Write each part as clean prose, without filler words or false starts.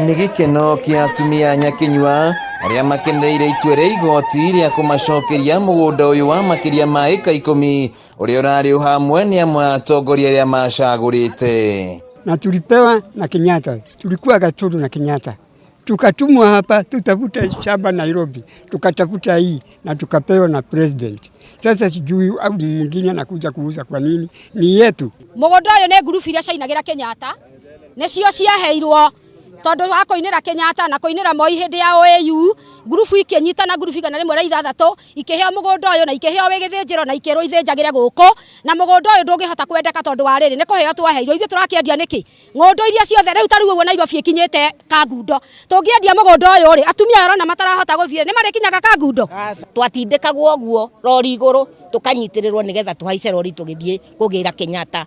Nĩ gĩkeno kĩa atumia Nyakinyua arĩa makenereire itua rĩa igoti rĩa kũmacokeria mũgũnda ũyũ wa makĩria ma ĩka 10 ũrĩa ũrarĩ hamwe nĩ amwe atongoria arĩa macagũrĩte. Na tulipewa na Kenyatta, tulikuwa Gaturu na Kenyatta, tukatumwa hapa tutafute shamba Nairobi, tukatafuta hii na tukapewa na president. Sasa sijui au mwingine anakuja kuuza kwa nini, ni yetu. Mũgũnda ũyũ nĩ ngurubu iria ciainagĩra Kenyatta, nĩcio ciaheirwo tondu wa koinira Kenyatta na koinira Moi hindi ya OAU, ngurubu ikĩnyitana ngurubu igana rĩmwe rĩa ithathatũ ikĩheo mũgũnda ũyũ na ikĩheo gĩthĩnjĩro na ikĩrwo ithĩnjagĩre gũkũ, na mũgũnda ũyũ ndũngĩhota kwendeka tondu wa rĩrĩ nĩ kũheo twaheirwo ithuĩ tũrakĩendia nĩkĩ ng'ũndũ iria ciothe rĩu tarĩu ũguo Nairobi ikinyĩte Kangundo tũngĩendia mũgũnda ũyũ rĩ atumia arona matarahota gũthiĩ nĩ marĩkinyaga Kangundo. Twatindĩkagwo ũguo rori igũrũ tukanyitĩrĩrwo nĩgetha tũhaice rori tũgĩthiĩ kũgĩra Kenyatta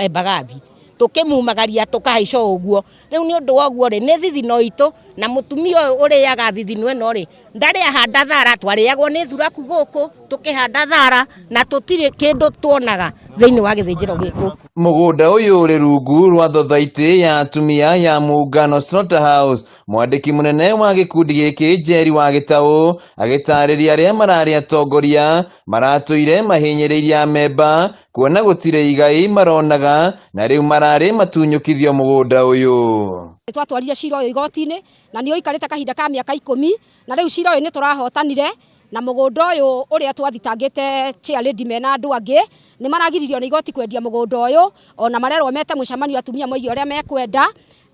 Mbagathi tukimumagaria tukahaica ũguo. Rĩu nĩ ũndũ wa ũguo rĩ nĩ thithino itũ na mũtumia ũyũ ũrĩaga thithino ĩno rĩ ndarĩ ahanda thara, twarĩagwo nĩ thuraku gũkũ tukĩhanda thara na tũtirĩ kĩndũ tuonaga thĩinĩ wa gĩthĩnjĩro gĩkũ. Mũgũnda ũyũ ũrĩ rungu rwa thothaitĩ ya atumia ya Muungano Slaughterhouse. Mwandĩki mũnene wa gĩkundi gĩkĩ Njeri wa Gĩtaũ agĩtarĩria arĩa mararĩ atongoria maratũire mahinyĩrĩirie amemba kuona gũtirĩ igai maronaga na rĩu mararĩ matunyũkithio mũgũnda ũyũ. Twatwarire cira ũyũ igoti-inĩ na nĩ ũikarĩte kahinda ka mĩaka 10 na rĩu cira ũyũ nĩ tũrahotanire na mũgũnda ũyũ ũrĩa twathitangĩte chairlady mena andũ angĩ nĩ maragiririo nĩ igoti kwendia mũgũnda ũyũ, ona marerwo mete mũcemanio atumia moige ũrĩa mekwenda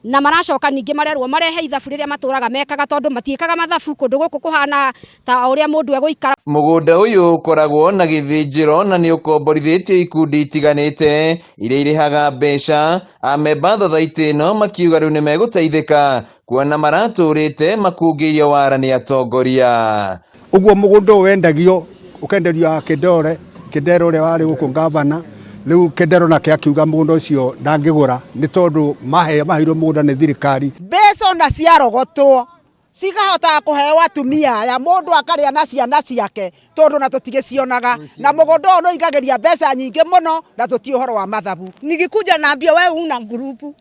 na maracoka ningĩ marerwo marehe ithabu rĩrĩa matũraga mekaga tondu matiĩkaga mathabu kũndũ gũkũ kũhana ta ũrĩa mũndũ egũikara. Mũgũnda ũyũ ũkoragwo na gĩthĩnjĩro na nĩ ũkomborithĩtio ikundi itiganĩte iria irĩhaga mbeca. Amemba thothaitĩ ĩno makiuga rĩu nĩ megũteithĩka kuona maratũrĩte makungĩirio wara nĩ atongoria. Ũguo mũgũnda wendagio ũkenderio Kĩndero ũrĩa warĩ gũkũ ngavana, rĩu Kĩndero nake akiuga mũgũnda ũcio ndangĩgũra nĩ tondũ maheirwo mũgũnda nĩ thirikari. Mbeca ona ciarogotwo cigahota kũheo atumia aya mũndũ akarĩa na ciana ciake tondu na tũtigĩcionaga na mũgũnda ũyũ nĩ ũingagĩria mbeca nyingĩ mũno na tũti ũhoro wa mathabu. Nikikuja naambia wewe una ngurubu,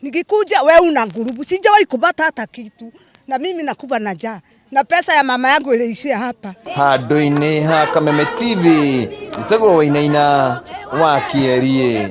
nikikuja wewe una ngurubu, sijawahi kupata hata kitu na mimi nakuwa na njaa na pesa ya mama yangu iliishia hapa. Handũ-inĩ ha Kameme TV, Njĩtagwo Wainaina wa Kĩerie.